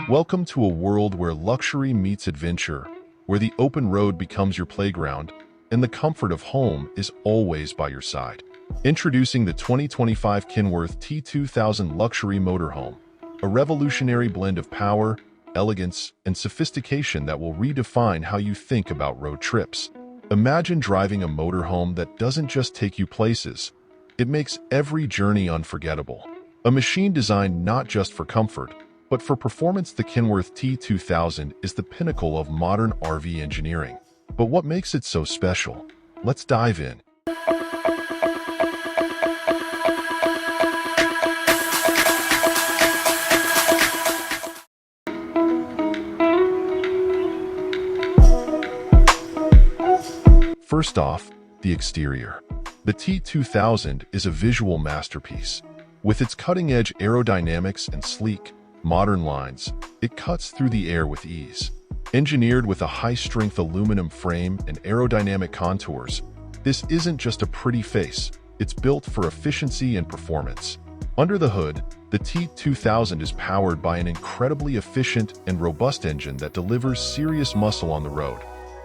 Welcome to a world where luxury meets adventure, where the open road becomes your playground, and the comfort of home is always by your side. Introducing the 2025 Kenworth T-2000 luxury motorhome, a revolutionary blend of power, elegance, and sophistication that will redefine how you think about road trips. Imagine driving a motorhome that doesn't just take you places, it makes every journey unforgettable. A machine designed not just for comfort, but for performance. The Kenworth T-2000 is the pinnacle of modern RV engineering. But what makes it so special? Let's dive in. First off, the exterior. The T-2000 is a visual masterpiece. With its cutting-edge aerodynamics and sleek, modern lines, it cuts through the air with ease. Engineered with a high-strength aluminum frame and aerodynamic contours, this isn't just a pretty face, it's built for efficiency and performance. Under the hood, the T-2000 is powered by an incredibly efficient and robust engine that delivers serious muscle on the road,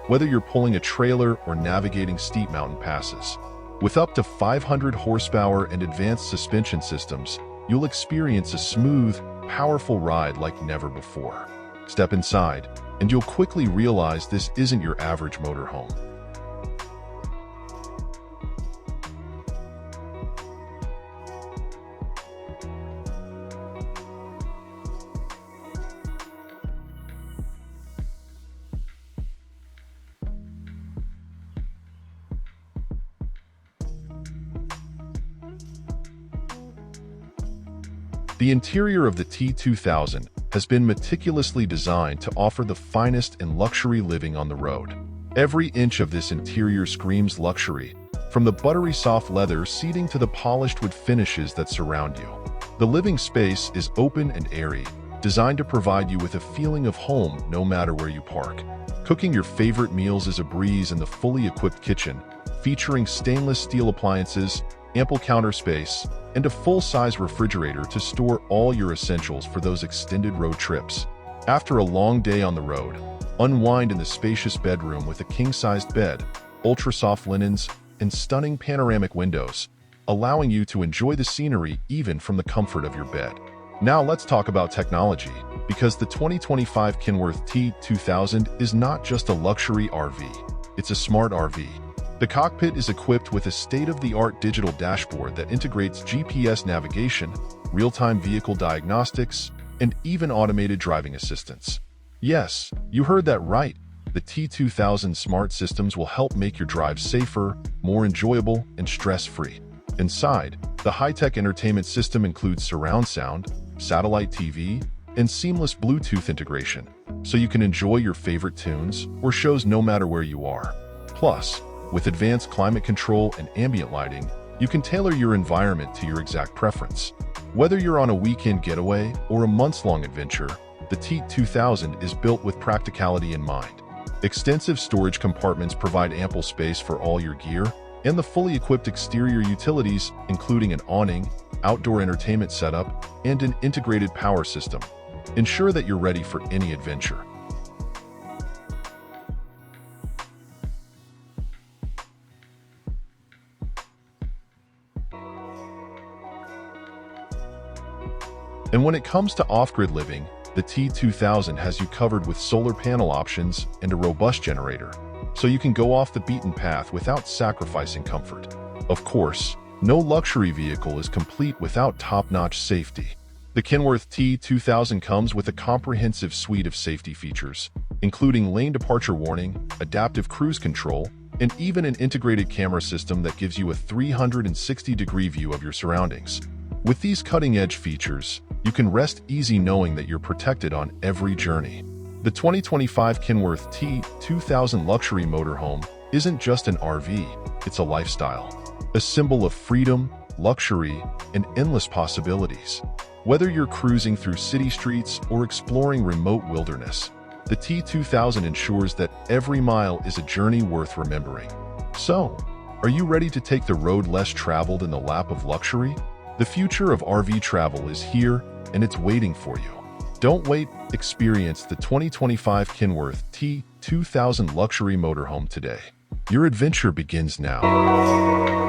whether you're pulling a trailer or navigating steep mountain passes. With up to 500 horsepower and advanced suspension systems, you'll experience a smooth, powerful ride like never before. Step inside, and you'll quickly realize this isn't your average motorhome. The interior of the T-2000 has been meticulously designed to offer the finest in luxury living on the road. Every inch of this interior screams luxury, from the buttery soft leather seating to the polished wood finishes that surround you. The living space is open and airy, designed to provide you with a feeling of home no matter where you park. Cooking your favorite meals is a breeze in the fully equipped kitchen, featuring stainless steel appliances, ample counter space, and a full-size refrigerator to store all your essentials for those extended road trips. After a long day on the road, unwind in the spacious bedroom with a king-sized bed, ultra-soft linens, and stunning panoramic windows, allowing you to enjoy the scenery even from the comfort of your bed. Now let's talk about technology, because the 2025 Kenworth T-2000 is not just a luxury RV, it's a smart RV. The cockpit is equipped with a state-of-the-art digital dashboard that integrates GPS navigation, real-time vehicle diagnostics, and even automated driving assistance. Yes, you heard that right. The T-2000 smart systems will help make your drive safer, more enjoyable, and stress-free. Inside, the high-tech entertainment system includes surround sound, satellite TV, and seamless Bluetooth integration, so you can enjoy your favorite tunes or shows no matter where you are. Plus, with advanced climate control and ambient lighting, you can tailor your environment to your exact preference. Whether you're on a weekend getaway or a months-long adventure, the T-2000 is built with practicality in mind. Extensive storage compartments provide ample space for all your gear, and the fully equipped exterior utilities, including an awning, outdoor entertainment setup, and an integrated power system, ensure that you're ready for any adventure. And when it comes to off-grid living, the T-2000 has you covered with solar panel options and a robust generator, so you can go off the beaten path without sacrificing comfort. Of course, no luxury vehicle is complete without top-notch safety. The Kenworth T-2000 comes with a comprehensive suite of safety features, including lane departure warning, adaptive cruise control, and even an integrated camera system that gives you a 360-degree view of your surroundings. With these cutting-edge features, you can rest easy knowing that you're protected on every journey. The 2025 Kenworth T-2000 luxury motorhome isn't just an RV, it's a lifestyle. A symbol of freedom, luxury, and endless possibilities. Whether you're cruising through city streets or exploring remote wilderness, the T-2000 ensures that every mile is a journey worth remembering. So, are you ready to take the road less traveled in the lap of luxury? The future of RV travel is here, and it's waiting for you. Don't wait, experience the 2025 Kenworth T-2000 luxury motorhome today. Your adventure begins now.